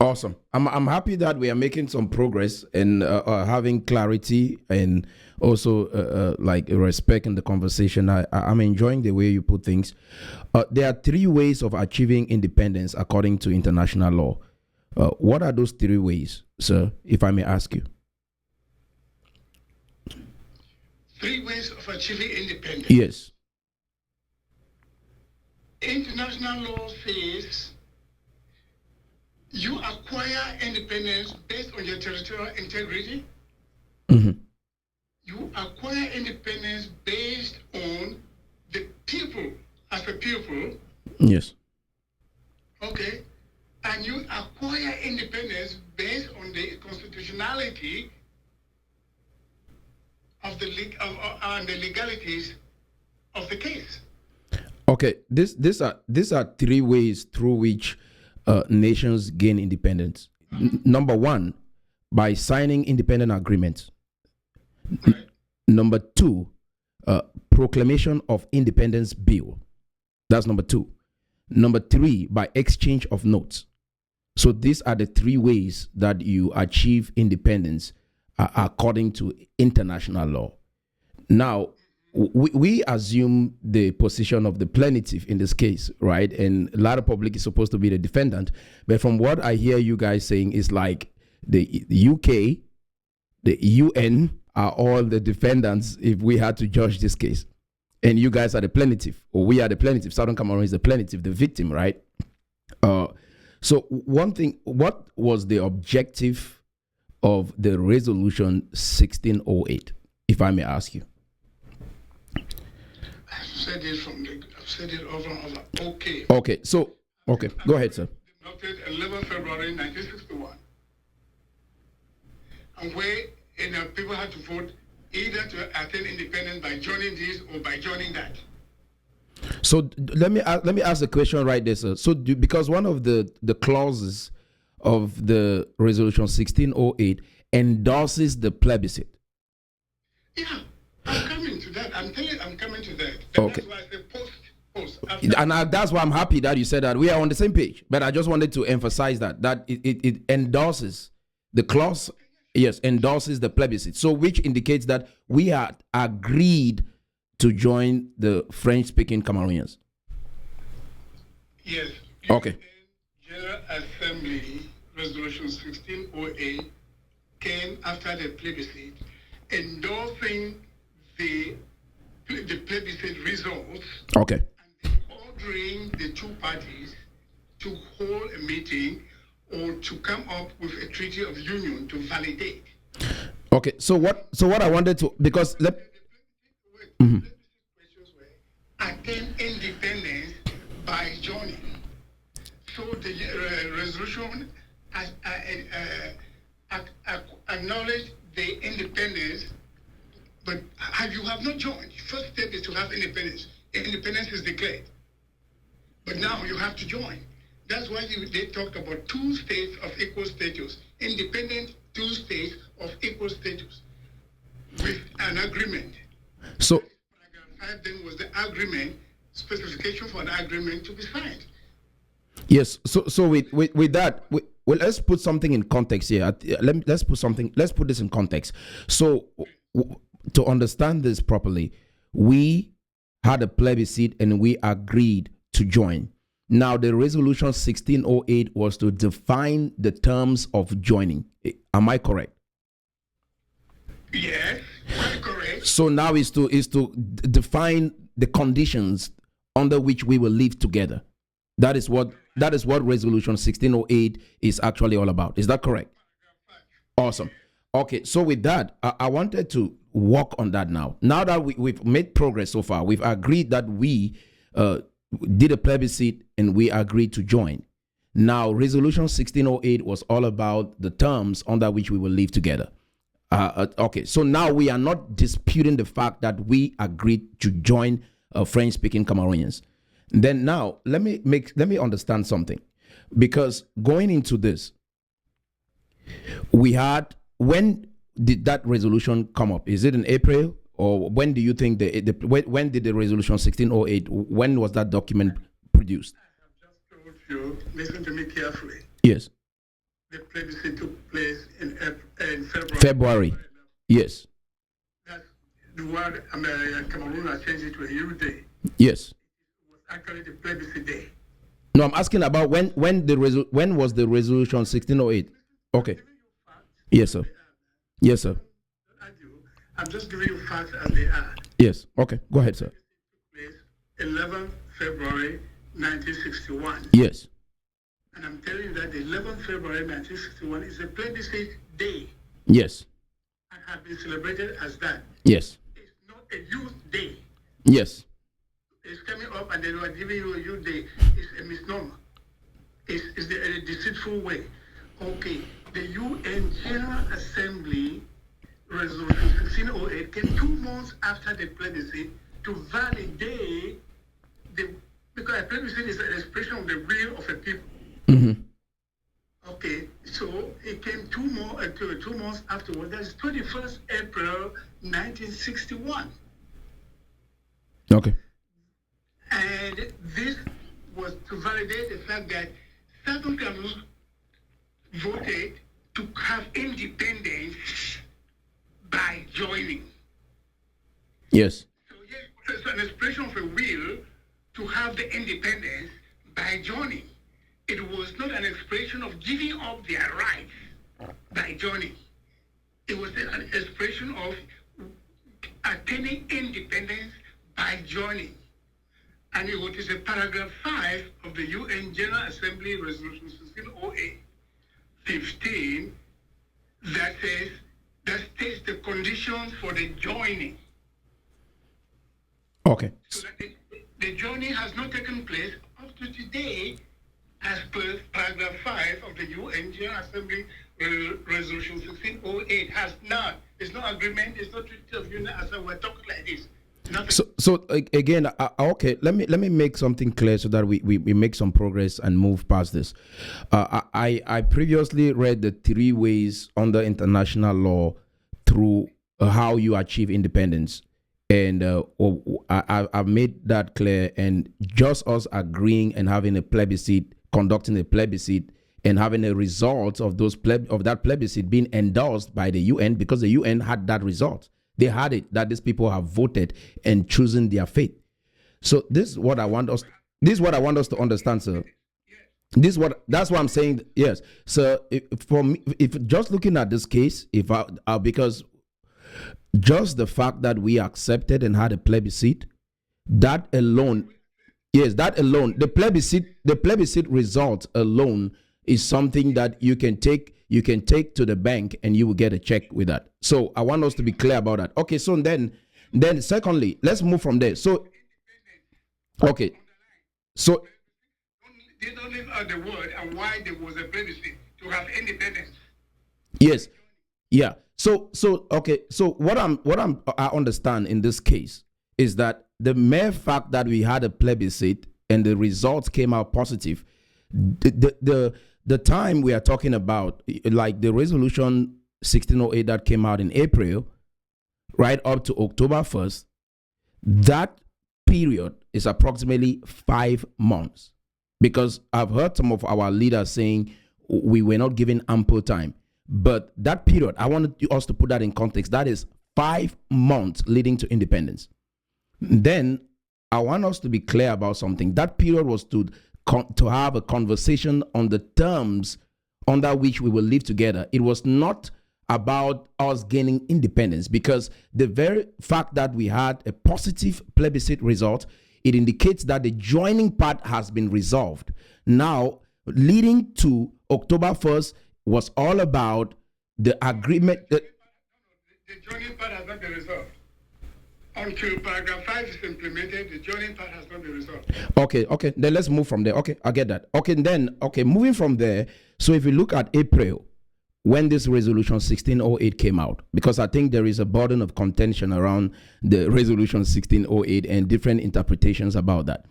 Awesome. I'm happy that we are making some progress and having clarity and also like respect in the conversation. I'm enjoying the way you put things. There are three ways of achieving independence according to international law. What are those three ways, sir, if I may ask you? Three ways of achieving independence. Yes. International law says you acquire independence based on your territorial integrity. Mm-hmm. You acquire independence based on the people as a people. Yes. Okay. And you acquire independence based on the constitutionality of the and the legalities of the case. Okay. These are three ways through which nations gain independence. Number one, by signing independent agreements. Right. Number two, proclamation of independence bill. That's number two. Number three, by exchange of notes. So these are the three ways that you achieve independence according to international law. Now, we assume the position of the plaintiff in this case, right? And a lot of public is supposed to be the defendant. But from what I hear you guys saying is like the UK, the UN are all the defendants if we had to judge this case. And you guys are the plaintiff, or we are the plaintiff. Southern Cameroon is the plaintiff, the victim, right? So one thing, what was the objective of the resolution 1608, if I may ask you? I've said it over and over. Okay. Okay, so, okay, go ahead, sir. Adopted 11 February 1961. And where people had to vote either to attain independence by joining this or by joining that. So let me ask the question right there, sir. So because one of the clauses of the resolution 1608 endorses the plebiscite. Yeah, I'm coming to that. I'm coming to that. Okay. That's why I said post. And that's why I'm happy that you said that we are on the same page. But I just wanted to emphasize that it endorses the clause. Yes, endorses the plebiscite. So which indicates that we had agreed to join the French-speaking Cameroonians. Yes. Okay. General Assembly Resolution 1608 came after the plebiscite, endorsing the plebiscite results. Okay. And ordering the two parties to hold a meeting or to come up with a treaty of union to validate. Okay. So what I wanted to, because Questions were attain independence by joining. So the resolution acknowledged the independence, but you have not joined. First step is to have independence. Independence is declared, but now you have to join. That's why they talked about two states of equal status, independent two states of equal status, with an agreement. So Paragraph 5 then was the agreement, specification for the agreement to be signed. yes. So with that, well, let's put something in context here. Let's put this in context. So to understand this properly, we had a plebiscite and we agreed to join. Now, the resolution 1608 was to define the terms of joining. Am I correct? Yes, quite correct. So now is to define the conditions under which we will live together. That is what resolution 1608 is actually all about. Is that correct? Awesome. Okay, so with that, I wanted to work on that now. Now that we've made progress so far, we've agreed that we did a plebiscite and we agreed to join. Now, resolution 1608 was all about the terms under which we will live together. Okay, so now we are not disputing the fact that we agreed to join French-speaking Cameroonians. Then now, let me understand something, because going into this, when did that resolution come up? Is it in April, or when do you think when did the resolution 1608? When was that document produced? I have just told you. Listen to me carefully. Yes. the plebiscite took place in February. February. Yes. That's the word Cameroon has changed it to a U day. Yes. It was actually the plebiscite day. No, I'm asking about when was the resolution 1608? Okay. Yes, sir. Yes, sir. I'm just giving you facts as they are. Yes. Okay. Go ahead, sir. 11th February 1961. Yes. And I'm telling you that the 11th February 1961 is a plebiscite day. Yes. And has been celebrated as that. Yes. It's not a youth day. Yes. It's coming up and they were giving you a youth day. It's a misnomer. It's a deceitful way. Okay. The UN General Assembly Resolution 1608 came 2 months after the plebiscite to validate because a plebiscite is an expression of the will of a people. Mm-hmm. Okay, so it came 2 months afterwards. That's 21st April 1961. Okay. And this was to validate the fact that Southern Cameroon voted to have independence by joining. Yes. So yes, it's an expression of a will to have the independence by joining. It was not an expression of giving up their rights by joining. It was an expression of attaining independence by joining. And it was a paragraph 5 of the UN General Assembly Resolution 1608, 15, that states the conditions for the joining. Okay. So that the joining has not taken place up to today, as per paragraph 5 of the UN General Assembly Resolution 1608 has not. There's no agreement, there's no treaty of union as we're talking like this. Nothing. So again, okay, let me make something clear so that we make some progress and move past this. I previously read the 3 ways under international law through how you achieve independence. And I've made that clear, and just us agreeing and having a plebiscite, conducting a plebiscite, and having a result of that plebiscite being endorsed by the UN, because the UN had that result. They had it that these people have voted and chosen their fate. So this is what I want us. This is what I want us to understand, sir. That's what I'm saying. Yes, sir. If just looking at this case, because just the fact that we accepted and had a plebiscite, that alone, the plebiscite result alone is something that you can take to the bank and you will get a check with that. So I want us to be clear about that. Okay, so then secondly, let's move from there. So, okay, so they don't leave out the word and why there was a plebiscite to have independence. Yes, yeah. So okay. So what I understand in this case is that the mere fact that we had a plebiscite and the results came out positive, the time we are talking about, like the resolution 1608 that came out in April, right up to October 1st, that period is approximately 5 months. Because I've heard some of our leaders saying we were not given ample time. But that period, I wanted us to put that in context. That is 5 months leading to independence. Then I want us to be clear about something. That period was to have a conversation on the terms under which we will live together. It was not about us gaining independence, because the very fact that we had a positive plebiscite result, it indicates that the joining part has been resolved. Now, leading to October 1st was all about the agreement. The joining part has not been resolved. Until paragraph 5 is implemented, the joining part has not been resolved. Okay. Then let's move from there. Okay, I get that. Okay, moving from there. So if you look at April, when this resolution 1608 came out, because I think there is a burden of contention around the resolution 1608 and different interpretations about that.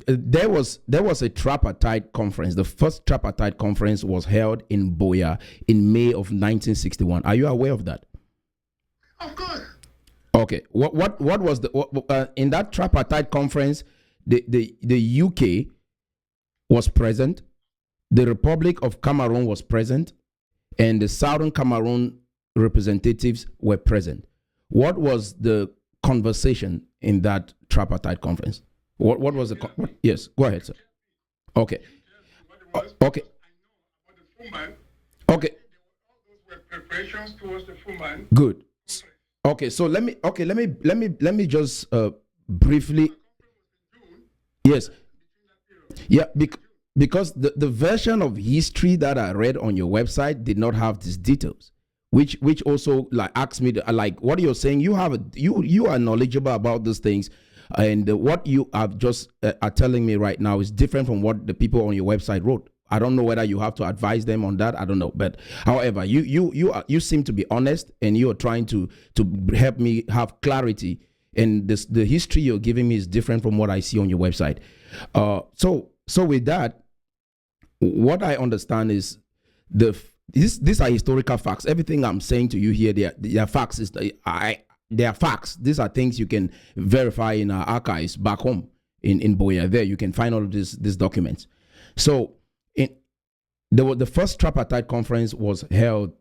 There was a tripartite conference. The first tripartite conference was held in Boya in May of 1961. Are you aware of that? Of course. Okay. What was in that tripartite conference? The UK was present. the Republic of Cameroon was present, and the Southern Cameroon representatives were present. What was the conversation in that tripartite conference? What was the yes? Go ahead, sir. Okay. Okay. Okay. All those were preparations towards the Fuman. Good. Okay. So let me just briefly. Yes. Yeah. Because the version of history that I read on your website did not have these details, which also like asked me to, like what you're saying. You have you are knowledgeable about these things, and what you have just are telling me right now is different from what the people on your website wrote. I don't know whether you have to advise them on that. I don't know, but however, you seem to be honest, and you are trying to help me have clarity. And the history you're giving me is different from what I see on your website. So with that, what I understand is these are historical facts. Everything I'm saying to you here, they are facts. They are facts. These are things you can verify in our archives back home in Boya. There you can find all of these documents. So the first tripartite conference was held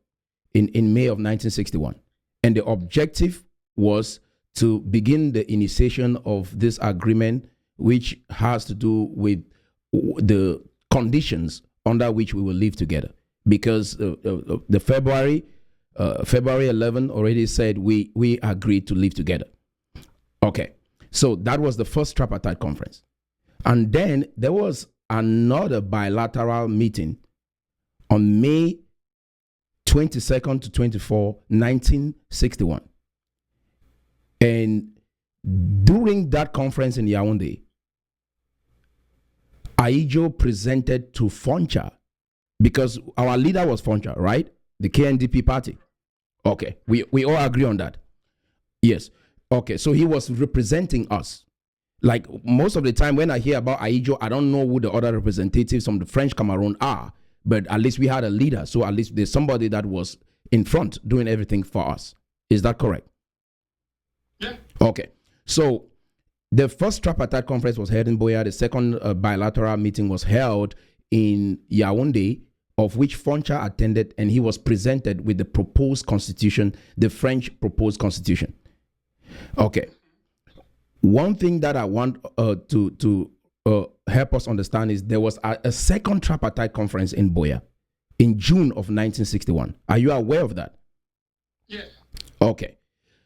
in May of 1961, and the objective was to begin the initiation of this agreement, which has to do with the conditions under which we will live together. Because the February 11 already said we agreed to live together. Okay, so that was the first tripartite conference, and then there was another bilateral meeting on May 22nd to 24, 1961. And during that conference in Yaoundé, Aijo presented to Foncha, because our leader was Foncha, right? The KNDP party. Okay, we all agree on that. Yes. Okay, so he was representing us. Like most of the time when I hear about Aijo, I don't know who the other representatives from the French Cameroon are, but at least we had a leader. So at least there's somebody that was in front doing everything for us. Is that correct? Yeah. Okay. So the first tripartite conference was held in Boya. The second bilateral meeting was held in Yaoundé, of which Foncha attended, and he was presented with the proposed constitution, the French proposed constitution. Okay. One thing that I want to help us understand is there was a second tripartite conference in Boya in June of 1961. Are you aware of that? Yes. Okay.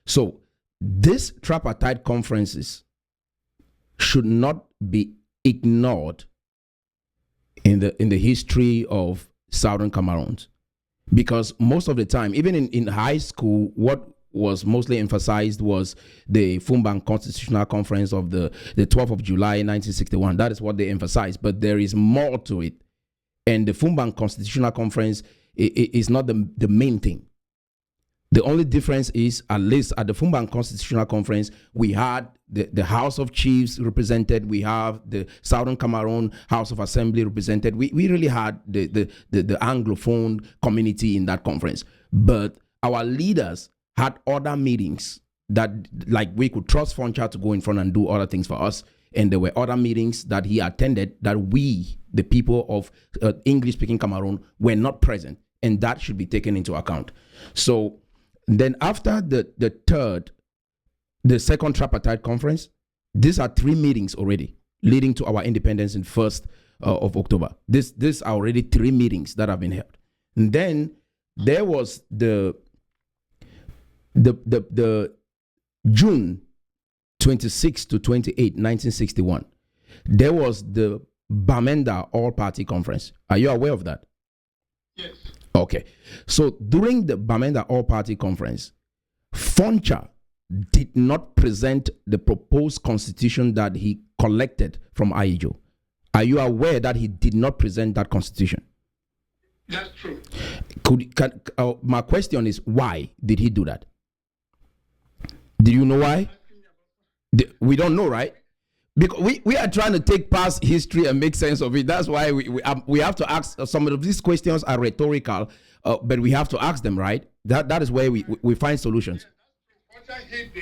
So these tripartite conferences should not be ignored in the history of Southern Cameroons, because most of the time, even in high school, what was mostly emphasized was the Fumban Constitutional Conference of the 12th of July 1961. That is what they emphasized, but there is more to it. And the Fumban Constitutional Conference is not the main thing. The only difference is, at least at the Fumban Constitutional Conference, we had the House of Chiefs represented. We have the Southern Cameroon House of Assembly represented. We really had the Anglophone community in that conference. But our leaders had other meetings that, like, we could trust Foncha to go in front and do other things for us. And there were other meetings that he attended that we, the people of English-speaking Cameroon, were not present. And that should be taken into account. So then after the second tripartite conference, these are 3 meetings already leading to our independence in 1st of October. These are already 3 meetings that have been held. And then there was the June 26 to 28, 1961. There was the Bamenda All-Party Conference. Are you aware of that? Yes. Okay. So during the Bamenda All-Party Conference, Foncha did not present the proposed constitution that he collected from Aijo. Are you aware that he did not present that constitution? That's true. My question is, why did he do that? Do you know why? We don't know, right? Because we are trying to take past history and make sense of it. That's why we have to ask. Some of these questions are rhetorical, but we have to ask them, right? That is where we find solutions. Foncha hid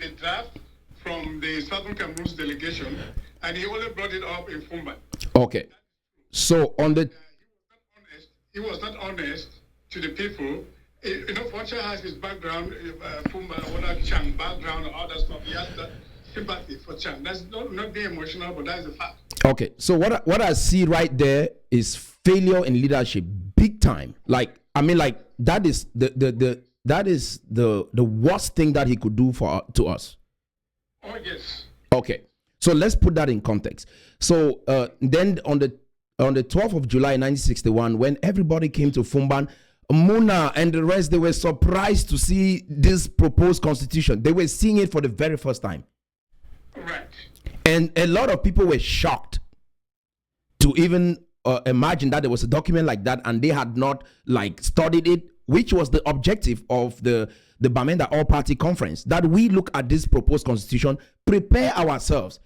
the draft from the Southern Cameroon's delegation, and he only brought it up in Fumba. Okay. So on the he was not honest to the people. You know, Foncha has his background, Fumba, Chang background, and all that stuff. He has that sympathy for Chang. That's not being emotional, but that is a fact. Okay, so what I see right there is failure in leadership, big time. Like, I mean, like that is the worst thing that he could do to us. Oh yes. Okay, so let's put that in context. So then on the 12th of July 1961, when everybody came to Fumban, Muna and the rest, they were surprised to see this proposed constitution. They were seeing it for the very first time. Right. And a lot of people were shocked to even imagine that there was a document like that, and they had not like studied it, which was the objective of the Bamenda All-Party Conference, that we look at this proposed constitution, prepare ourselves,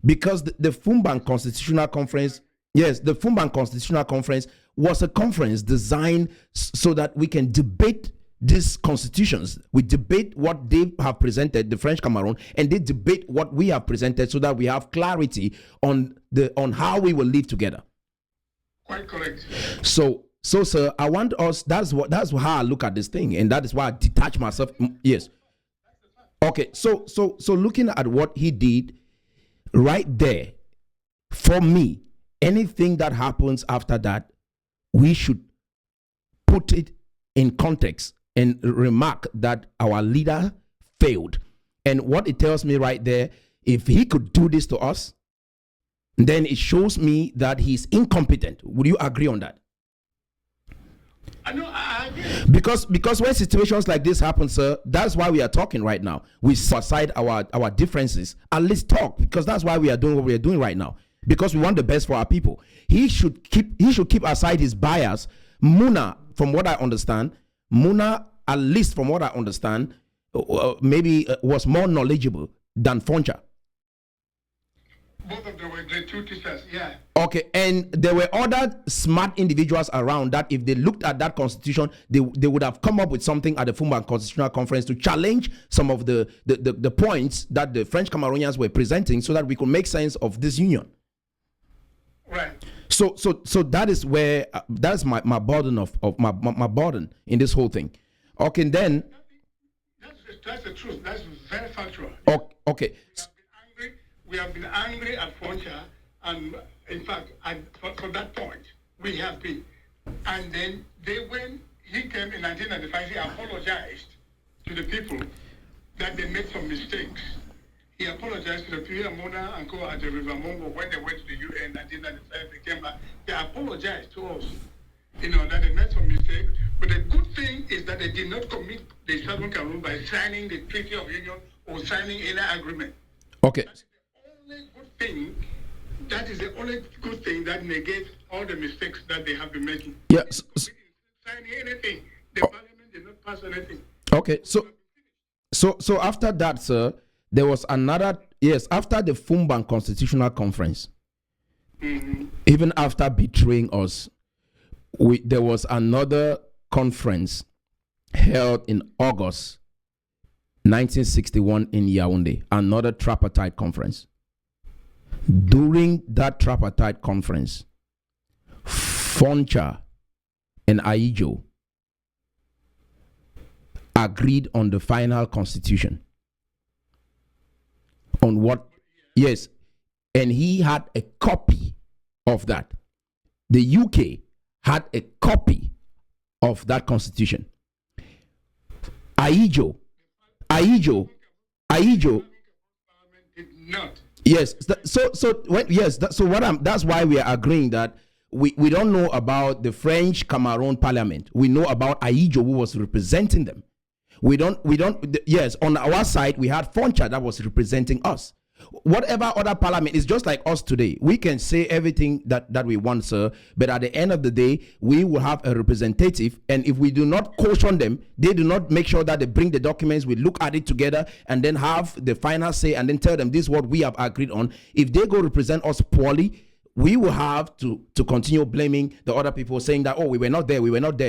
because the Fumban Constitutional Conference, yes, the Fumban Constitutional Conference was a conference designed so that we can debate these constitutions. We debate what they have presented, the French Cameroon, and they debate what we have presented, so that we have clarity on how we will live together. Quite correct. So sir, I want us, that's how I look at this thing, and that is why I detach myself. Yes. Okay, so looking at what he did right there, for me, anything that happens after that, we should put it in context and remark that our leader failed. And what it tells me right there, if he could do this to us, then it shows me that he's incompetent. Would you agree on that? I agree. Because when situations like this happen, sir, that's why we are talking right now. We set aside our differences and let's talk, because that's why we are doing what we are doing right now, because we want the best for our people. He should keep aside his bias. Muna, from what I understand, at least from what I understand, maybe was more knowledgeable than Foncha. Both of them were grade 2 teachers, yeah. Okay, and there were other smart individuals around that if they looked at that constitution, they would have come up with something at the Fumban Constitutional Conference to challenge some of the points that the French Cameroonians were presenting, so that we could make sense of this union. Right. So that is where that's my burden of my burden in this whole thing. Okay, and then that's the truth. That's very factual. Okay. We have been angry at Foncha, and in fact, for that point, we have been. And then when he came in 1995, he apologized to the people that they made some mistakes. He apologized to the people, Mona and Co. at the River Mongo, when they went to the UN in 1995, they came back. They apologized to us, that they made some mistakes. But the good thing is that they did not commit the Southern Cameroon by signing the Treaty of Union or signing any agreement. Okay. That is the only good thing that negates all the mistakes that they have been making. Yes. Signing anything, the parliament did not pass anything. Okay, so after that, sir, there was another, yes, after the Fumban Constitutional Conference, even after betraying us, there was another conference held in August 1961 in Yaoundé, another tripartite conference. During that tripartite conference, Foncha and Aijo agreed on the final constitution. On what? Yes. And he had a copy of that. The UK had a copy of that constitution. Aijo did not. Yes. That's why we are agreeing that we don't know about the French Cameroon Parliament. We know about Aijo, who was representing them. Yes, on our side, we had Foncha that was representing us. Whatever other parliament is just like us today. We can say everything that we want, sir, but at the end of the day, we will have a representative, and if we do not caution them, they do not make sure that they bring the documents, we look at it together, and then have the final say, and then tell them this is what we have agreed on. If they go represent us poorly, we will have to continue blaming the other people, saying that, oh, we were not there.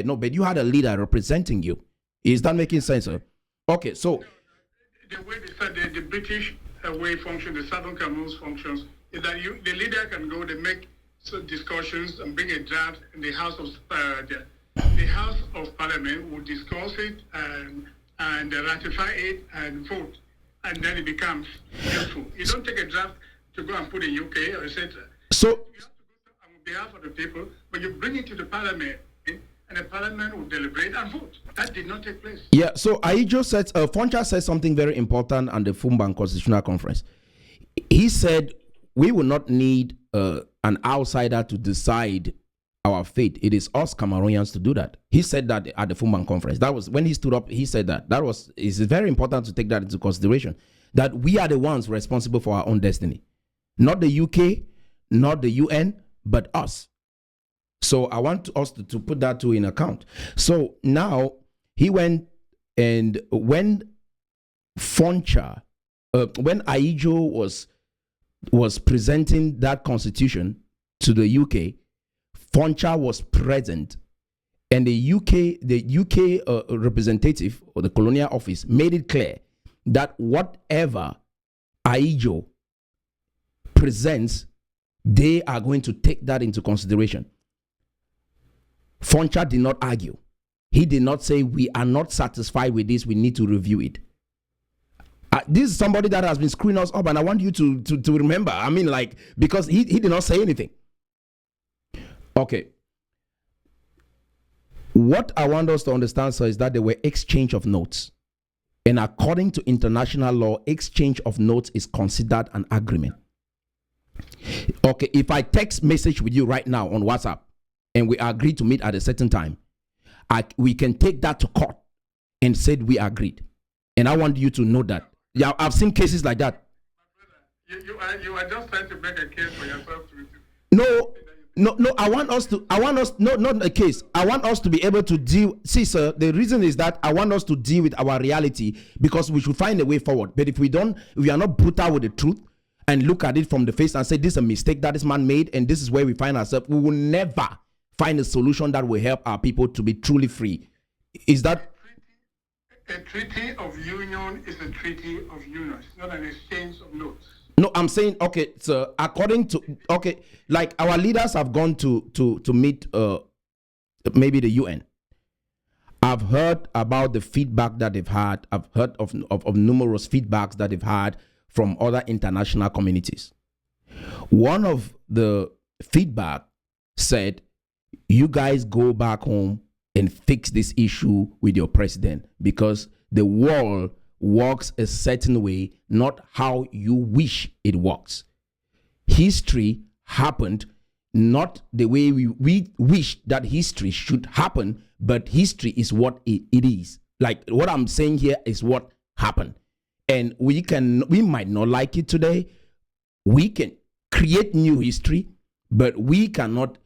No, but you had a leader representing you. Is that making sense, sir? Okay, so the way they said the British way function, the Southern Cameroon's functions, is that the leader can go, they make discussions and bring a draft in the House of the House of Parliament will discuss it and ratify it and vote, and then it becomes useful. You don't take a draft to go and put in UK or etc. So you have to go on behalf of the people, but you bring it to the Parliament, and the Parliament will deliberate and vote. That did not take place. yeah, so Aijo said, Foncha said something very important on the Fumban Constitutional Conference. He said we will not need an outsider to decide our fate. It is us Cameroonians to do that. He said that at the Fumban Conference. That was when he stood up. He said that. It's very important to take that into consideration. That we are the ones responsible for our own destiny, not the UK, not the UN, but us. So I want us to put that too in account. So now he went, and when Foncha, when Aijo was presenting that constitution to the UK, Foncha was present, and the UK representative or the colonial office made it clear that whatever Aijo presents, they are going to take that into consideration. Foncha did not argue. He did not say we are not satisfied with this, we need to review it. This is somebody that has been screwing us up, and I want you to remember. I mean, like, because he did not say anything. Okay. What I want us to understand, sir, is that there were exchange of notes. And according to international law, exchange of notes is considered an agreement. Okay, if I text message with you right now on WhatsApp and we agree to meet at a certain time, we can take that to court and say we agreed. And I want you to know that. Yeah, I've seen cases like that. You are just trying to make a case for yourself to. No, I want us, no, not a case. I want us to be able to deal. See, sir, the reason is that I want us to deal with our reality, because we should find a way forward. But if we are not brutal with the truth and look at it from the face and say this is a mistake that this man made and this is where we find ourselves, we will never find a solution that will help our people to be truly free. Is that? A treaty of union is a treaty of union. It's not an exchange of notes. No, I'm saying, okay, so according to, okay, like our leaders have gone to meet maybe the UN. I've heard about the feedback that they've had. I've heard of numerous feedbacks that they've had from other international communities. One of the feedback said, you guys go back home and fix this issue with your president, because the world works a certain way, not how you wish it works. History happened not the way we wish that history should happen, but history is what it is. Like what I'm saying here is what happened. And we might not like it today. We can create new history, but we cannot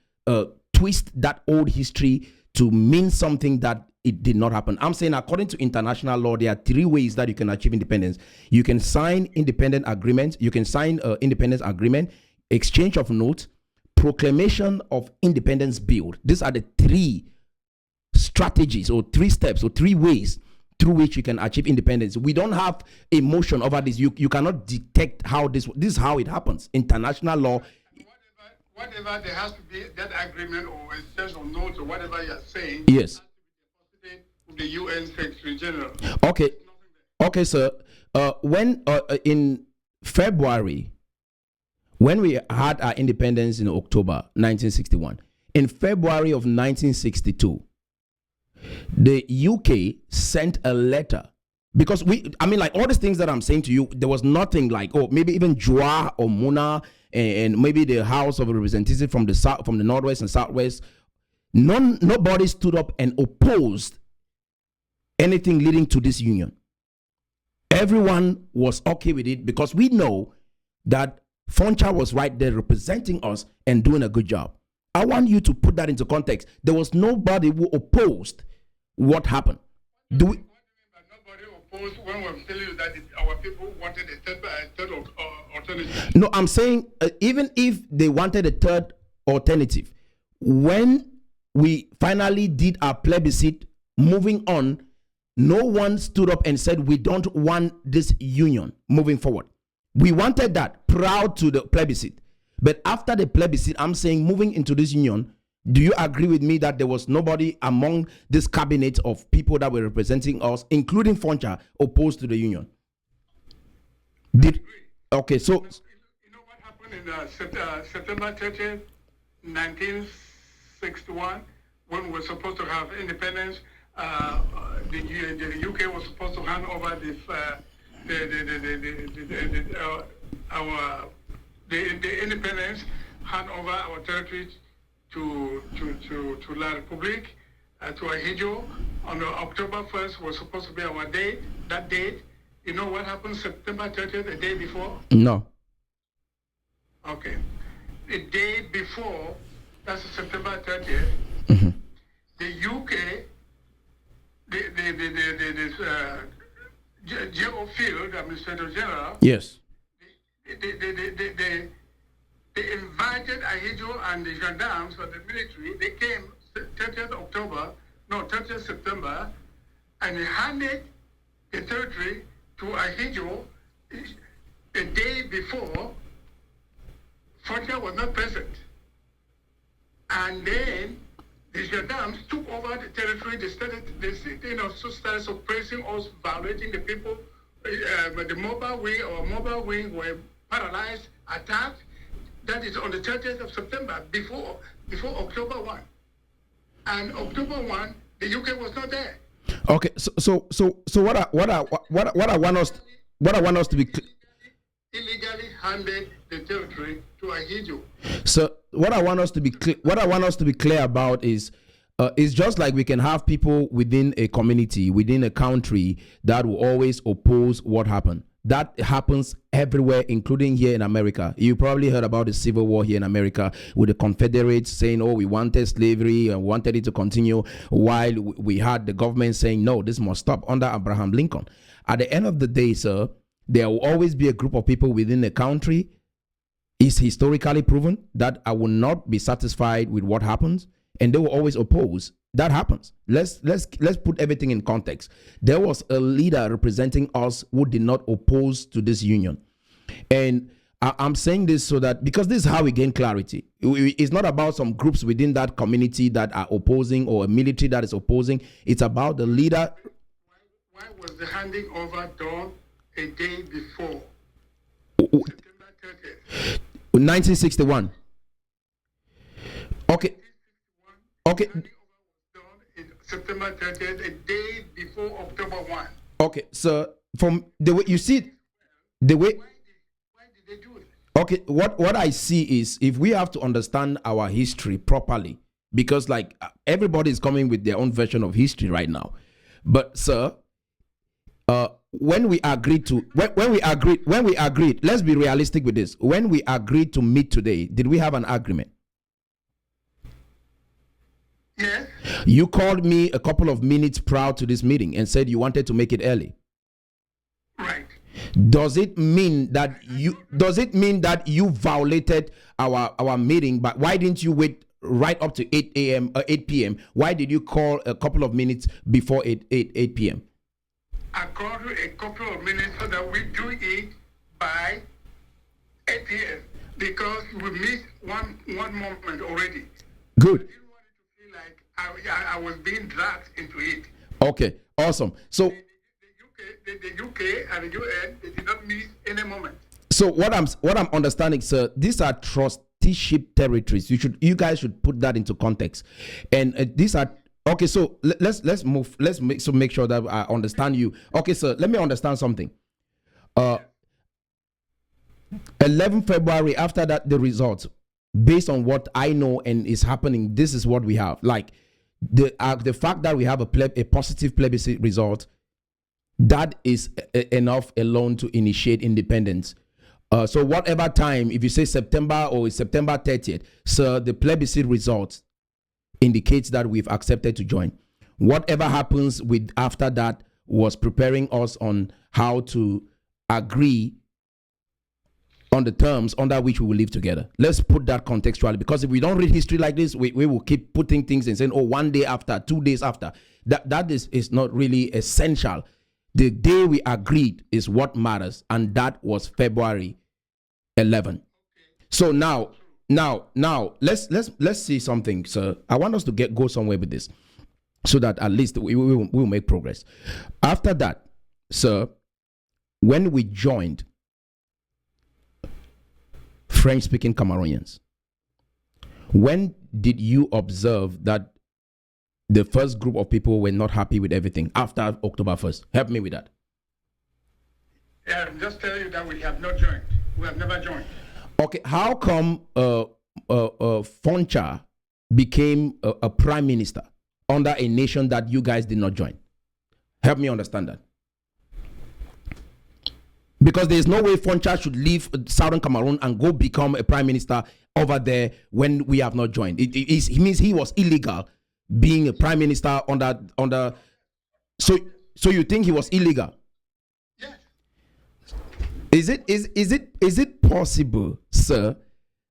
twist that old history to mean something that it did not happen. I'm saying according to international law, there are three ways that you can achieve independence. You can sign independent agreements. You can sign independence agreement, exchange of notes, proclamation of independence bill. These are the three strategies or three steps or three ways through which you can achieve independence. We don't have emotion over this. You cannot detect how this is how it happens. International law. Whatever there has to be that agreement or exchange of notes or whatever you're saying. Yes. The UN Secretary General. Okay, sir. When in February, when we had our independence in October 1961, in February of 1962, the UK sent a letter, because like all these things that I'm saying to you, there was nothing like, oh, maybe even Joa or Muna and maybe the House of Representatives from the South, from the Northwest and Southwest. Nobody stood up and opposed anything leading to this union. Everyone was okay with it, because we know that Foncha was right there representing us and doing a good job. I want you to put that into context. There was nobody who opposed what happened. Do we? Nobody opposed when we're telling you that our people wanted a third alternative. No, I'm saying even if they wanted a third alternative, when we finally did our plebiscite, moving on, no one stood up and said we don't want this union moving forward. We wanted that, proud to the plebiscite. But after the plebiscite, I'm saying moving into this union, do you agree with me that there was nobody among this cabinet of people that were representing us, including Foncha, opposed to the union? Okay, so you know what happened in September 30th, 1961, when we were supposed to have independence? The UK was supposed to hand over the independence, hand over our territory to La Republique, to Ahijo. On October 1st was supposed to be our day. That date, you know what happened September 30th, the day before? No. Okay. The day before, that's September 30th, the UK, the Geo Field Administrator General, yes, they invited Ahijo and the gendarmes for the military. They came 30th September, and they handed the territory to Ahijo the day before. Foncha was not present. And then the gendarmes took over the territory. They started suppressing us, violating the people. But the mobile wing were paralyzed, attacked. That is on the 30th of September, before October 1. And October 1, the UK was not there. Okay, so what I want us to be illegally handed the territory to Ahijo. So what I want us to be clear about is it's just like we can have people within a community, within a country, that will always oppose what happened. That happens everywhere, including here in America. You probably heard about the Civil War here in America, with the Confederates saying, oh, we wanted slavery and wanted it to continue, while we had the government saying, no, this must stop, under Abraham Lincoln. At the end of the day, sir, there will always be a group of people within the country. It's historically proven that I will not be satisfied with what happens, and they will always oppose. That happens. Let's put everything in context. There was a leader representing us who did not oppose to this union, and I'm saying this so that, because this is how we gain clarity. It's not about some groups within that community that are opposing, or a military that is opposing. It's about the leader. Why was the handing over done a day before? September 30th. 1961. Okay. Okay. September 30th, a day before October 1. Okay, so from the way you see, the way. Why did they do it? Okay, what I see is, if we have to understand our history properly, because like everybody is coming with their own version of history right now, but sir, when we agreed, let's be realistic with this. When we agreed to meet today, did we have an agreement? Yes. You called me a couple of minutes prior to this meeting and said you wanted to make it early. Right. Does it mean that you violated our meeting? But why didn't you wait right up to 8 p.m.? Why did you call a couple of minutes before 8 p.m.? I called a couple of minutes so that we do it by 8 p.m. because we missed one moment already. Good. I didn't want it to feel like I was being dragged into it. Okay, awesome. So the UK and the UN, they did not miss any moment. So what I'm understanding, sir, these are trusteeship territories. You guys should put that into context, and these are. Okay, so let's move. Let's make sure that I understand you. Okay, sir, let me understand something. 11 February, after that, the results, based on what I know and is happening, this is what we have. Like the fact that we have a positive plebiscite result, that is enough alone to initiate independence. So whatever time, if you say September or September 30th, sir, the plebiscite results indicates that we've accepted to join. Whatever happens with after that was preparing us on how to agree on the terms under which we will live together. Let's put that contextually, because if we don't read history like this, we will keep putting things and saying, oh, 1 day after, 2 days after. That is not really essential. The day we agreed is what matters, and that was February 11. So now, let's see something, sir. I want us to go somewhere with this, so that at least we will make progress. After that, sir, when we joined French-speaking Cameroonians, when did you observe that the first group of people were not happy with everything after October 1st? Help me with that. Yeah, I'm just telling you that we have not joined. We have never joined. Okay, how come Foncha became a prime minister under a nation that you guys did not join? Help me understand that. Because there is no way Foncha should leave Southern Cameroon and go become a prime minister over there when we have not joined. It means he was illegal being a prime minister under. So you think he was illegal? Yes. Is it possible, sir,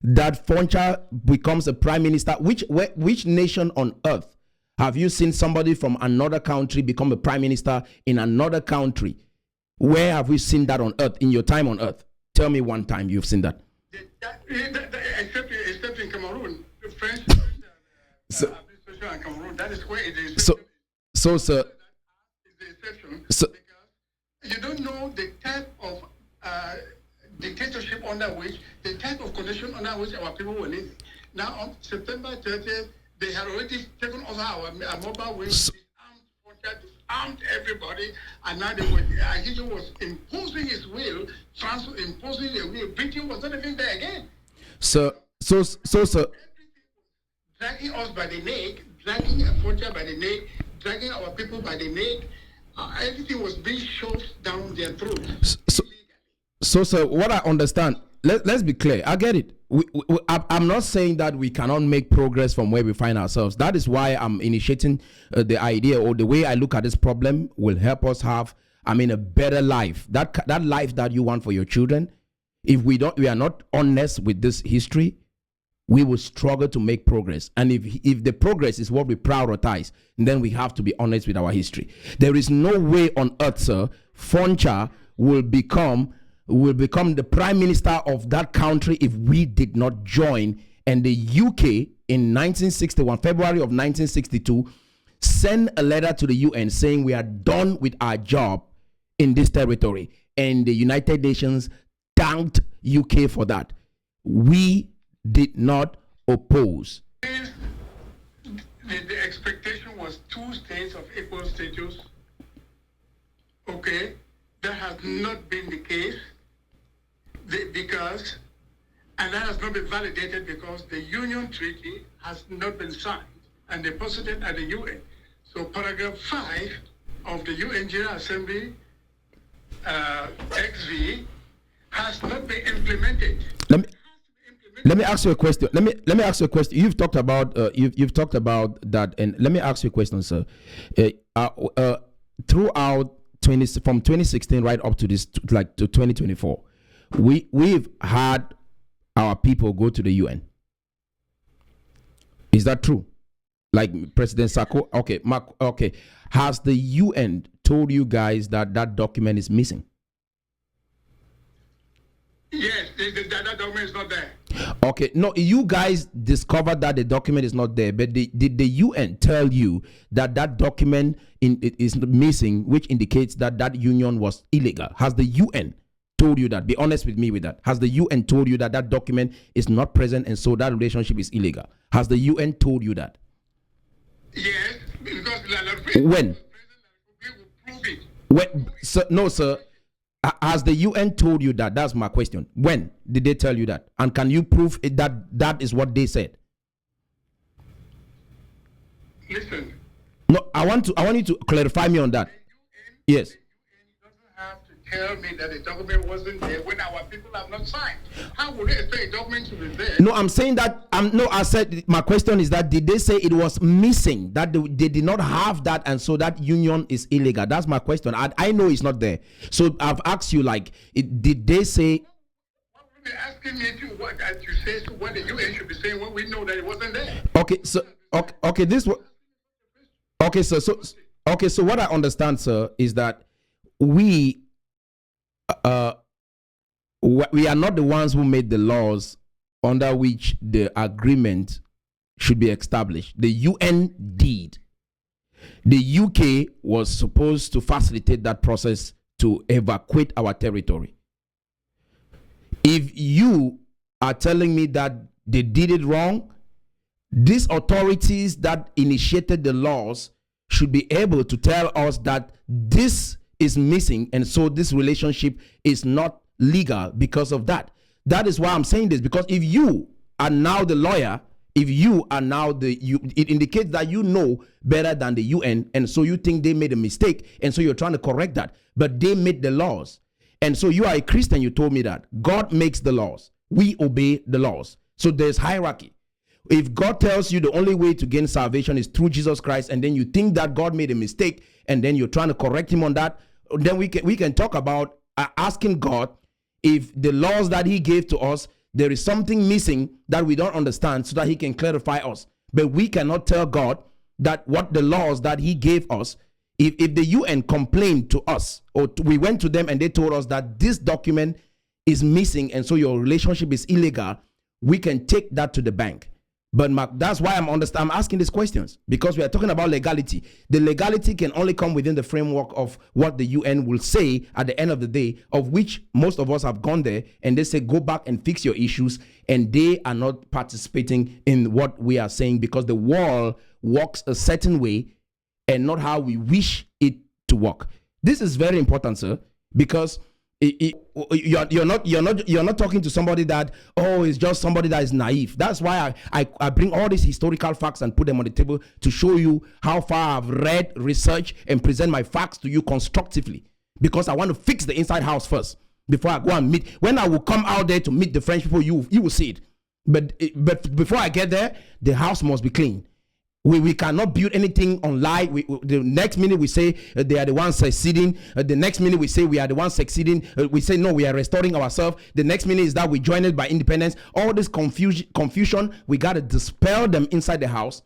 that Foncha becomes a prime minister? Which nation on earth have you seen somebody from another country become a prime minister in another country? Where have we seen that on earth in your time on earth? Tell me one time you've seen that. Except in Cameroon, the French administration and Cameroon, that is where it is. So sir, That is the exception, so, because you don't know the type of dictatorship under which, the type of condition under which our people were living. Now, on September 30th, they had already taken over our mobile wings, disarmed everybody, and now he was imposing his will, imposing the will. Britain was not even there again. so sir, Dragging us by the neck, dragging a frontier by the neck, dragging our people by the neck. Everything was being shoved down their throats. So sir, what I understand, let's be clear. I get it. I'm not saying that we cannot make progress from where we find ourselves. That is why I'm initiating the idea, or the way I look at this problem will help us have, a better life. That life that you want for your children. If we are not honest with this history, we will struggle to make progress. And if the progress is what we prioritize, then we have to be honest with our history. There is no way on earth, sir, Foncha will become the prime minister of that country if we did not join. And the UK in 1961, February of 1962, sent a letter to the UN saying we are done with our job in this territory. And the United Nations thanked UK for that. We did not oppose. The expectation was 2 states of equal status. Okay, that has not been the case because, and that has not been validated because the Union Treaty has not been signed and deposited at the UN. So paragraph 5 of the UN General Assembly, XV, has not been implemented. Let me ask you a question. Let me ask you a question. You've talked about that, and let me ask you a question, sir. Throughout from 2016 right up to this, like to 2024, we've had our people go to the UN. Is that true? Like President Sako? Okay, okay. Has the UN told you guys that document is missing? Yes, that document is not there. Okay, no, you guys discovered that the document is not there, but did the UN tell you that document is missing, which indicates that union was illegal? Has the UN told you that? Be honest with me with that. Has the UN told you that document is not present and so that relationship is illegal? Has the UN told you that? Yes, because when? When? Sir, no, sir. Has the UN told you that? That's my question. When did they tell you that? And can you prove that is what they said? Listen. No, I want you to clarify me on that. Yes. The UN doesn't have to tell me that the document wasn't there when our people have not signed. How would they expect a document to be there? No, I'm saying that. I said my question is that did they say it was missing, that they did not have that, and so that union is illegal? That's my question. I know it's not there. So I've asked you, did they say? What were they asking me to what you say? So what the UN should be saying when we know that it wasn't there? Okay, so okay, this what? Okay, sir. So what I understand, sir, is that we are not the ones who made the laws under which the agreement should be established. The UN did. The UK was supposed to facilitate that process to evacuate our territory. If you are telling me that they did it wrong, these authorities that initiated the laws should be able to tell us that this is missing, and so this relationship is not legal because of that. That is why I'm saying this, because if you are now the lawyer, if you are now it indicates that you know better than the UN, and so you think they made a mistake, and so you're trying to correct that. But they made the laws, and so you are a Christian. You told me that God makes the laws. We obey the laws. So there's hierarchy. If God tells you the only way to gain salvation is through Jesus Christ, and then you think that God made a mistake, and then you're trying to correct him on that, then we can talk about asking God if the laws that he gave to us, there is something missing that we don't understand, so that he can clarify us. But we cannot tell God that what the laws that he gave us, if the UN complained to us, or we went to them and they told us that this document is missing and so your relationship is illegal, we can take that to the bank. But that's why I'm asking these questions, because we are talking about legality. The legality can only come within the framework of what the UN will say at the end of the day, of which most of us have gone there, and they say, go back and fix your issues, and they are not participating in what we are saying, because the world works a certain way and not how we wish it to work. This is very important, sir, because you're not talking to somebody that, it's just somebody that is naive. That's why I bring all these historical facts and put them on the table to show you how far I've read, research, and present my facts to you constructively, because I want to fix the inside house first before I go and meet. When I will come out there to meet the French people, you will see it. But before I get there, the house must be clean. We cannot build anything on lie. The next minute we say they are the ones succeeding. The next minute we say we are the ones succeeding. We say no, we are restoring ourselves. The next minute is that we join it by independence. All this confusion, we got to dispel them inside the house.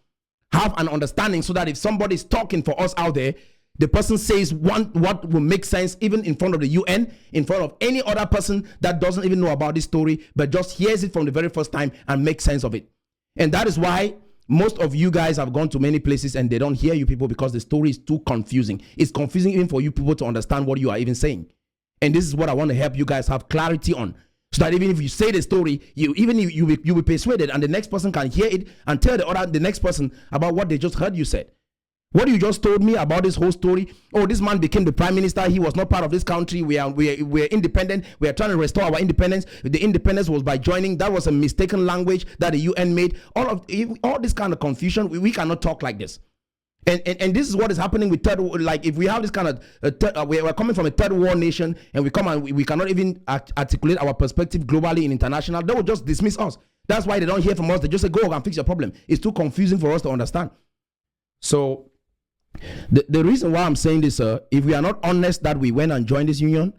Have an understanding so that if somebody is talking for us out there, the person says what will make sense even in front of the UN, in front of any other person that doesn't even know about this story, but just hears it from the very first time and makes sense of it. And that is why most of you guys have gone to many places and they don't hear you people, because the story is too confusing. It's confusing even for you people to understand what you are even saying. And this is what I want to help you guys have clarity on, so that even if you say the story, you will be persuaded, and the next person can hear it and tell the next person about what they just heard you said. What you just told me about this whole story, this man became the prime minister, he was not part of this country, we are independent, we are trying to restore our independence, the independence was by joining, that was a mistaken language that the UN made. All this kind of confusion, we cannot talk like this. And this is what is happening with third, like if we have this kind of, we're coming from a third world nation, and we come and we cannot even articulate our perspective globally and international, they will just dismiss us. That's why they don't hear from us, they just say, go and fix your problem. It's too confusing for us to understand. So, the reason why I'm saying this, if we are not honest that we went and joined this union,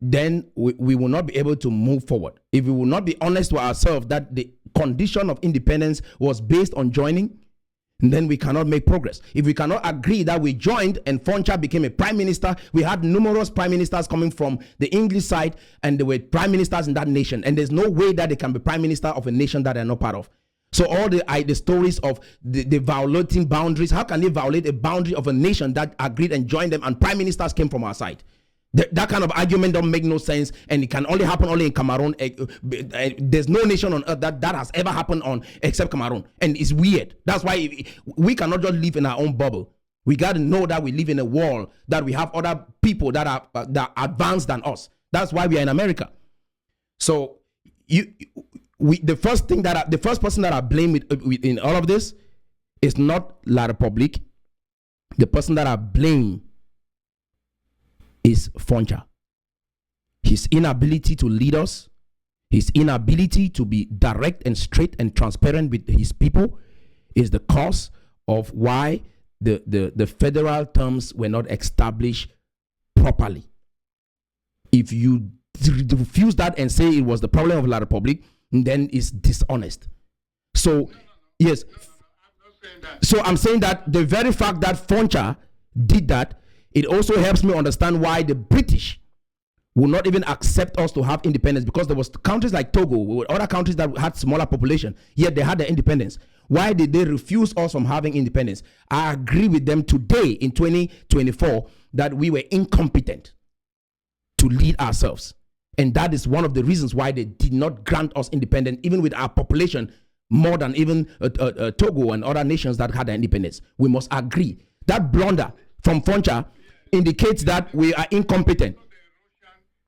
then we will not be able to move forward. If we will not be honest to ourselves that the condition of independence was based on joining, then we cannot make progress. If we cannot agree that we joined and Foncha became a prime minister, we had numerous prime ministers coming from the English side, and they were prime ministers in that nation, and there's no way that they can be prime minister of a nation that they're not part of. So all the stories of the violating boundaries, how can they violate a boundary of a nation that agreed and joined them, and prime ministers came from our side? That kind of argument don't make no sense, and it can only happen in Cameroon. There's no nation on earth that has ever happened on except Cameroon, and it's weird. That's why we cannot just live in our own bubble. We got to know that we live in a world, that we have other people that are advanced than us. That's why we are in America. So the first person that I blame in all of this is not La République. The person that I blame is Foncha. His inability to lead us, his inability to be direct and straight and transparent with his people is the cause of why the federal terms were not established properly. If you refuse that and say it was the problem of La République, then it's dishonest. So, yes. So I'm saying that the very fact that Foncha did that, it also helps me understand why the British will not even accept us to have independence, because there was countries like Togo, other countries that had smaller population, yet they had their independence. Why did they refuse us from having independence? I agree with them today in 2024 that we were incompetent to lead ourselves. And that is one of the reasons why they did not grant us independence, even with our population more than even Togo and other nations that had their independence. We must agree. That blunder from Foncha indicates that we are incompetent.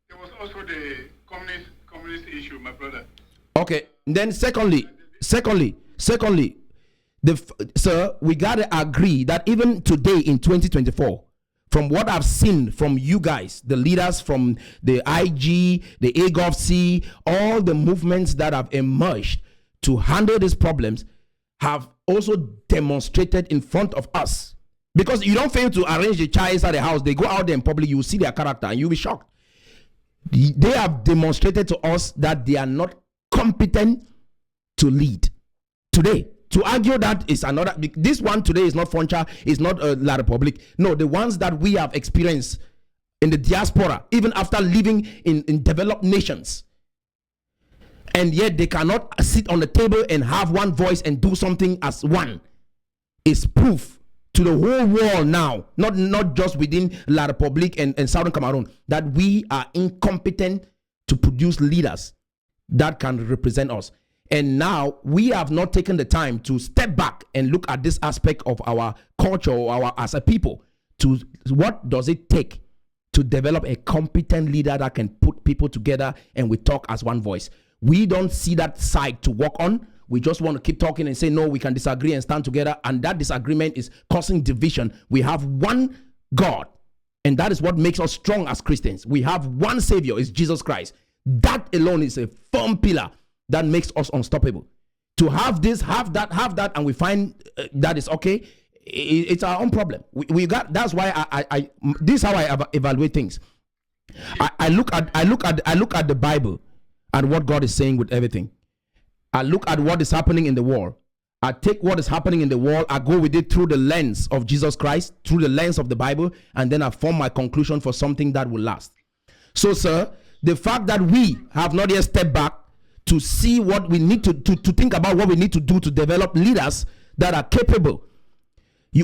There was also the communist issue, my brother. Okay. Then secondly, sir, we gotta agree that even today in 2024, from what I've seen from you guys, the leaders from the IG, the AGOVC, all the movements that have emerged to handle these problems have also demonstrated in front of us. Because you don't fail to arrange the child inside the house, they go out there in public, you will see their character and you'll be shocked. They have demonstrated to us that they are not competent to lead. Today, to argue that is another, this one today is not Foncha, is not La Republic. No, the ones that we have experienced in the diaspora, even after living in developed nations, and yet they cannot sit on the table and have one voice and do something as one, is proof to the whole world now, not just within La Republic and Southern Cameroon, that we are incompetent to produce leaders that can represent us. And now we have not taken the time to step back and look at this aspect of our culture or as a people. To what does it take to develop a competent leader that can put people together and we talk as one voice? We don't see that side to work on. We just want to keep talking and say, no, we can disagree and stand together. And that disagreement is causing division. We have one God, and that is what makes us strong as Christians. We have one Savior, is Jesus Christ. That alone is a firm pillar that makes us unstoppable. To have this, have that, and we find that is okay, it's our own problem. We got. That's why I this is how I evaluate things. I look at the Bible and what God is saying with everything. I look at what is happening in the world. I take what is happening in the world, I go with it through the lens of Jesus Christ, through the lens of the Bible, and then I form my conclusion for something that will last. So, sir, the fact that we have not yet stepped back to see what we need to think about what we need to do to develop leaders that are capable.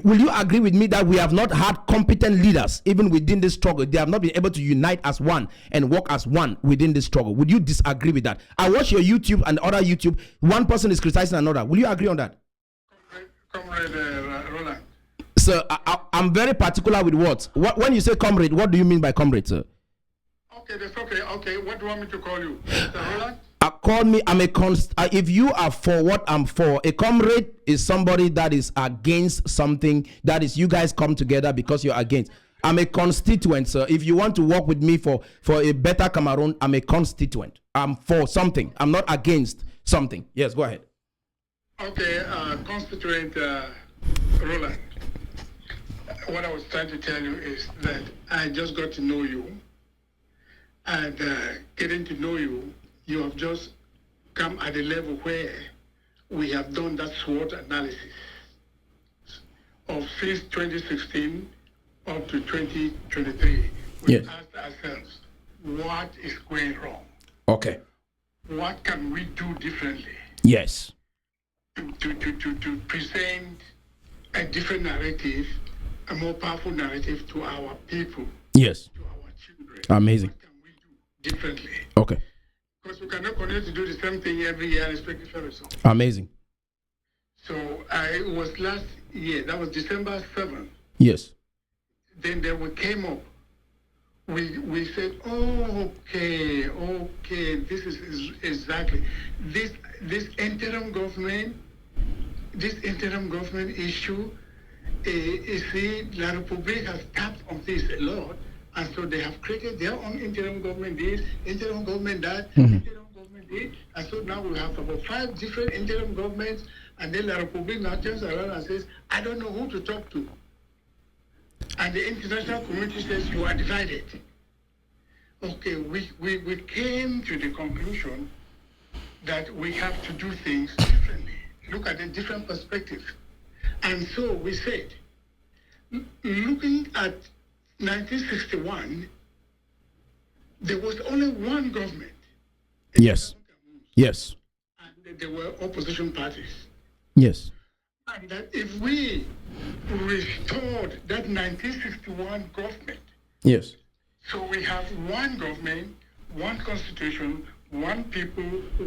Will you agree with me that we have not had competent leaders even within this struggle? They have not been able to unite as one and work as one within this struggle. Would you disagree with that? I watch your YouTube and other YouTube. One person is criticizing another. Will you agree on that? Comrade Roland. Sir, I'm very particular with words. When you say comrade, what do you mean by comrade, sir? Okay, that's okay. Okay, what do you want me to call you? Mr. Roland? Call me, I'm a if you are for what I'm for, a comrade is somebody that is against something. That is, you guys come together because you're against. I'm a constituent, sir. If you want to work with me for a better Cameroon, I'm a constituent. I'm for something. I'm not against something. Yes, go ahead. Okay, constituent Roland. What I was trying to tell you is that I just got to know you, and getting to know you, you have just come at a level where we have done that SWOT analysis of since 2016 up to 2023. We yes. asked ourselves, what is going wrong? Okay. What can we do differently? Yes. To present a different narrative, a more powerful narrative to our people. Yes. To our children. Amazing. What can we do differently? Okay. Because we cannot continue to do the same thing every year and expect different results. Amazing. So it was last year, that was December 7th. Yes. Then we came up. We said, oh, okay, this is exactly this interim government issue. You see, La Republique has tapped on this a lot. And so they have created their own interim government this, interim government that, interim government this. And so now we have about 5 different interim governments. And then La Republique now turns around and says, I don't know who to talk to. And the international community says, you are divided. Okay, we came to the conclusion that we have to do things differently, look at a different perspective. And so we said, looking at 1961, there was only one government. Yes. Yes. And there were opposition parties. Yes. And that if we restored that 1961 government, Yes. so we have one government, one constitution, one people,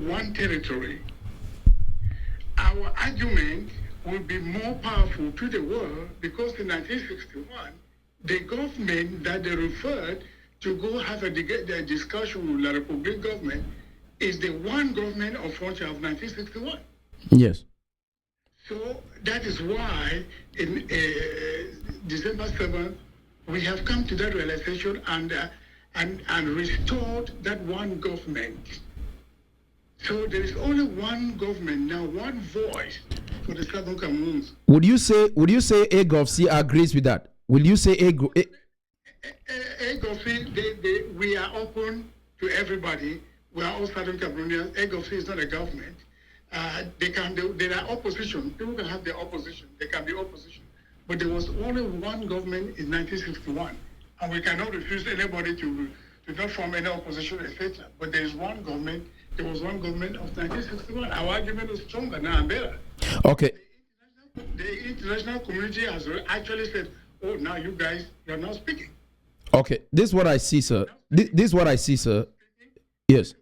one territory, our argument will be more powerful to the world because in 1961, the government that they referred to go have a discussion with the Republic government is the one government of Frontier of 1961. Yes. So that is why in December 7th, we have come to that realization and restored that one government. So there is only one government now, one voice for the Southern Cameroons. Would you say AGOVC agrees with that? Will you say AGOVC, we are open to everybody. We are all Southern Cameroonians. AGOVC is not a government. There are opposition. People can have their opposition. There can be opposition. But there was only one government in 1961. And we cannot refuse anybody to not form any opposition, etc. But there is one government. There was one government of 1961. Our argument is stronger now and better. Okay. The international community has actually said, oh, now you guys, you're not speaking. Okay. This is what I see, sir. This is what I see, sir. Yes.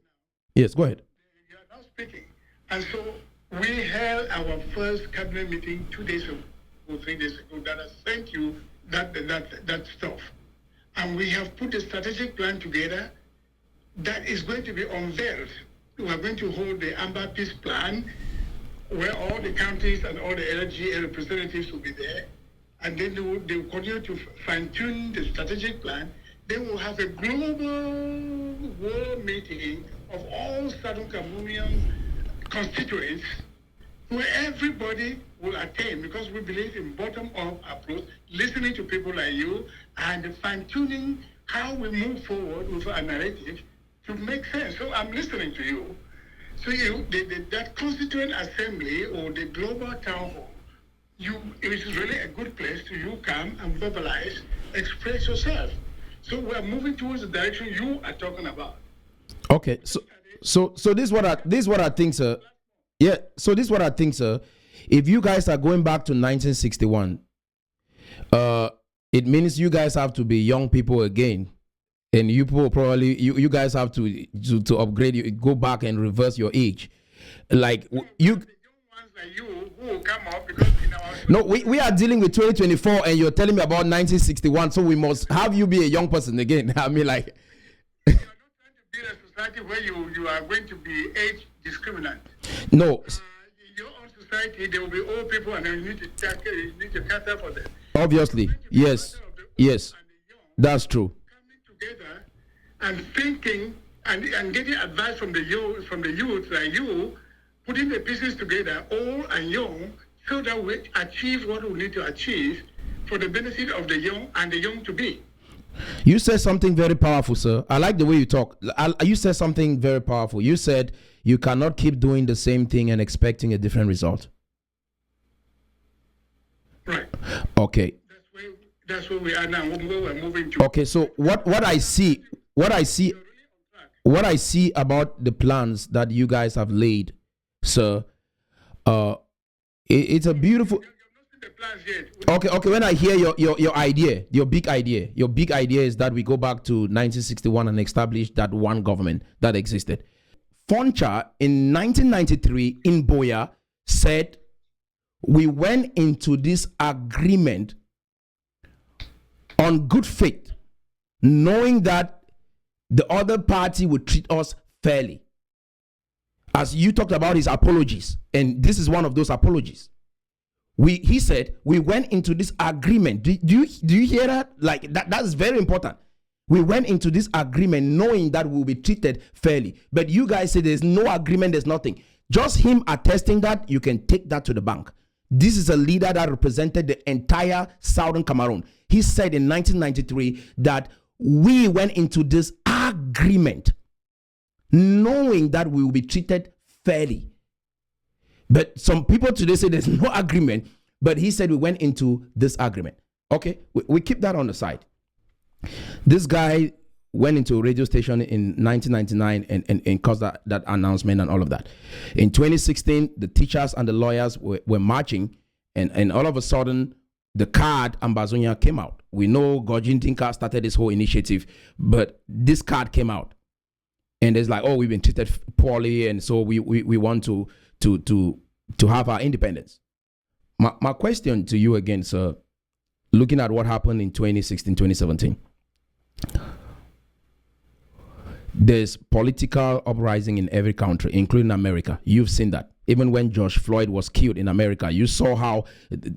Yes, go ahead. You're not speaking. And so we held our first cabinet meeting 2 days ago, or 3 days ago, that I sent you that stuff. And we have put a strategic plan together that is going to be unveiled. We are going to hold the Amber Peace Plan, where all the counties and all the LG representatives will be there. And then they will continue to fine-tune the strategic plan. Then we'll have a global world meeting of all Southern Cameroonian constituents where everybody will attend, because we believe in bottom-up approach, listening to people like you and fine-tuning how we move forward with a narrative to make sense. So I'm listening to you. So that constituent assembly or the global town hall, it is really a good place to you come and verbalize, express yourself. So we're moving towards the direction you are talking about. Okay, so this is what I think, sir. Yeah, so this is what I think, sir. If you guys are going back to 1961, it means you guys have to be young people again, and you people probably you guys have to upgrade. You go back and reverse your age, like you. Like you who will come up because no, we are dealing with 2024 and you're telling me about 1961, so we must have you be a young person again. I mean, like you're not trying to build a society where you are going to be age discriminant. No. In your own society, there will be old people and you need to cater for them. Obviously, yes, that's true. Coming together and thinking and getting advice from the youth like you, putting the pieces together, old and young, so that we achieve what we need to achieve for the benefit of the young and the young to be. You said something very powerful, sir. I like the way you talk. You said something very powerful. You said you cannot keep doing the same thing and expecting a different result. Right. Okay. That's where we are now. Where we're moving to. Okay. So what I see about the plans that you guys have laid, sir, it's a beautiful. Okay. When I hear your idea, your big idea is that we go back to 1961 and establish that one government that existed. Foncha in 1993 in Boya said we went into this agreement on good faith, knowing that the other party would treat us fairly. As you talked about his apologies, and this is one of those apologies. He said we went into this agreement. Do you hear that? Like that's very important. We went into this agreement knowing that we'll be treated fairly. But you guys say there's no agreement, there's nothing. Just him attesting that, you can take that to the bank. This is a leader that represented the entire Southern Cameroon. He said in 1993 that we went into this agreement knowing that we will be treated fairly. But some people today say there's no agreement, but he said we went into this agreement. Okay, we keep that on the side. This guy went into a radio station in 1999 and caused that announcement and all of that. In 2016, the teachers and the lawyers were marching, and all of a sudden, the card Ambazonia came out. We know Gojin Tinka started this whole initiative, but this card came out. And it's like, oh, we've been treated poorly, and so we want to have our independence. My question to you again, sir, looking at what happened in 2016, 2017, there's political uprising in every country, including America. You've seen that. Even when George Floyd was killed in America, you saw how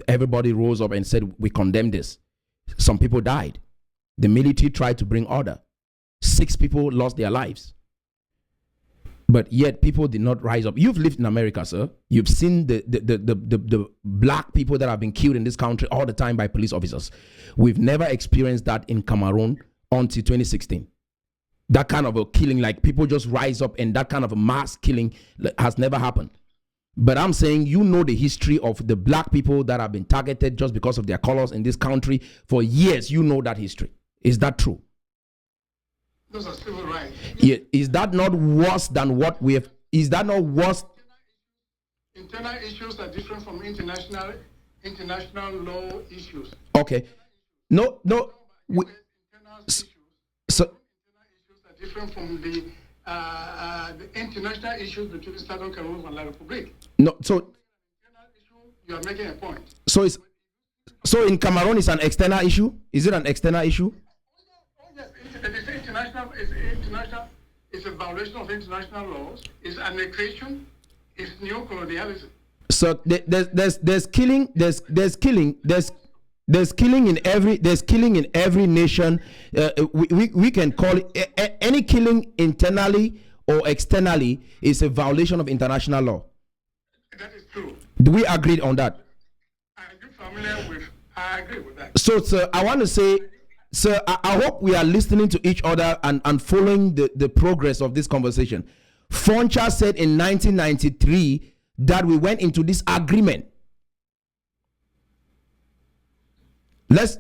everybody rose up and said, we condemn this. Some people died. The military tried to bring order. 6 people lost their lives. But yet people did not rise up. You've lived in America, sir. You've seen the black people that have been killed in this country all the time by police officers. We've never experienced that in Cameroon until 2016. That kind of a killing, like people just rise up, and that kind of a mass killing has never happened. But I'm saying, you know, the history of the black people that have been targeted just because of their colors in this country for years. You know that history. Is that true? Those are civil rights. Yeah. Is that not worse than what we have? Is that not worse? Internal issues are different from international law issues. Okay. No. So Different from the international issues between Southern Cameroon and La Republique. No, so you are making a point. So in Cameroon, it's an external issue. Is it an external issue? Oh yes, it's international. It's a violation of international laws. It's annexation. It's neo-colonialism. So there's killing. There's killing in every nation. We can call it any killing internally or externally is a violation of international law. That is true. Do we agree on that? I agree with that. So, sir, I want to say, sir, I hope we are listening to each other and following the progress of this conversation. Foncha said in 1993 that we went into this agreement. Let's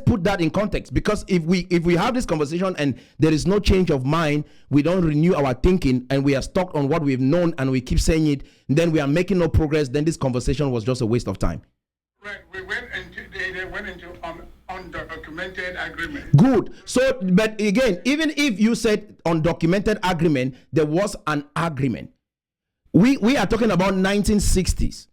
put that in context, because if we have this conversation and there is no change of mind, we don't renew our thinking, and we are stuck on what we've known and we keep saying it, then we are making no progress. Then this conversation was just a waste of time. Right. They went into undocumented agreement. Good. So, but again, even if you said undocumented agreement, there was an agreement. We are talking about 1960s.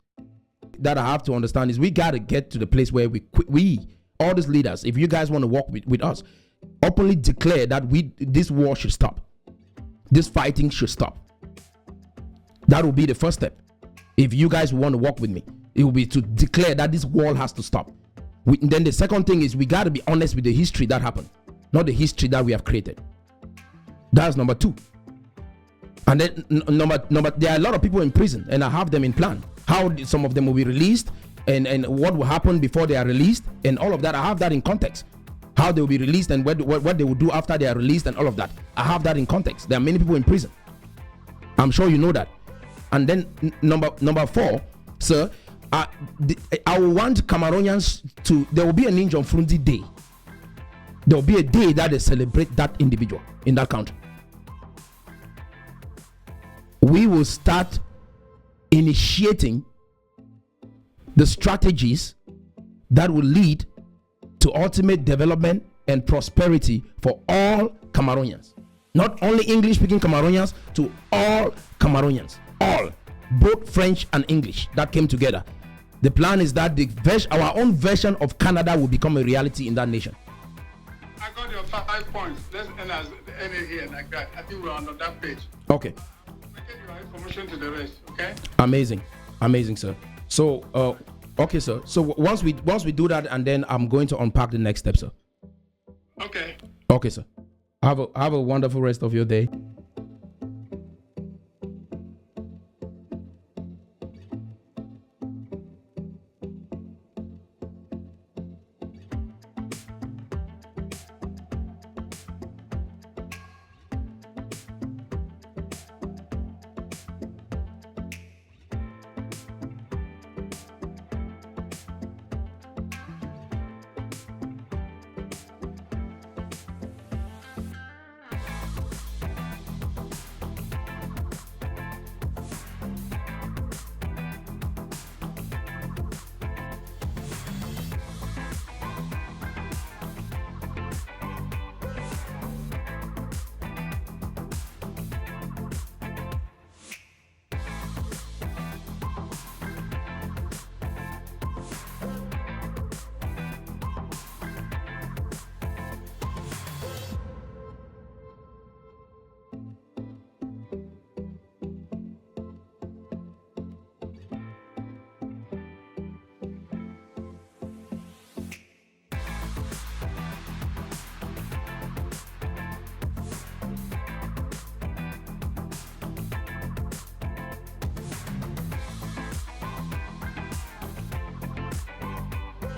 That I have to understand is we got to get to the place where we all these leaders, if you guys want to work with us, openly declare that this war should stop. This fighting should stop. That will be the first step. If you guys want to work with me, it will be to declare that this war has to stop. Then the second thing is we got to be honest with the history that happened, not the history that we have created. That's number 2. And then number, there are a lot of people in prison, and I have them in plan. How some of them will be released, and what will happen before they are released, and all of that. I have that in context. How they will be released and what they will do after they are released, and all of that. I have that in context. There are many people in prison. I'm sure you know that. And then number 4, sir, I want Cameroonians to. There will be an Ninja Frundi Day. There will be a day that they celebrate that individual in that country. We will start initiating the strategies that will lead to ultimate development and prosperity for all Cameroonians. Not only English-speaking Cameroonians, to all Cameroonians. All. Both French and English that came together. The plan is that our own version of Canada will become a reality in that nation. I got your 5 points. Let's end it here like that. I think we're on that page. Okay. Get your information to the rest, okay? Amazing, sir. So, okay, sir. So once we do that, and then I'm going to unpack the next step, sir. Okay, sir. Have a wonderful rest of your day.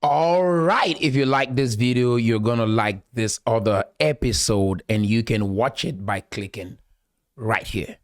All right, if you like this video, you're gonna like this other episode, and you can watch it by clicking right here.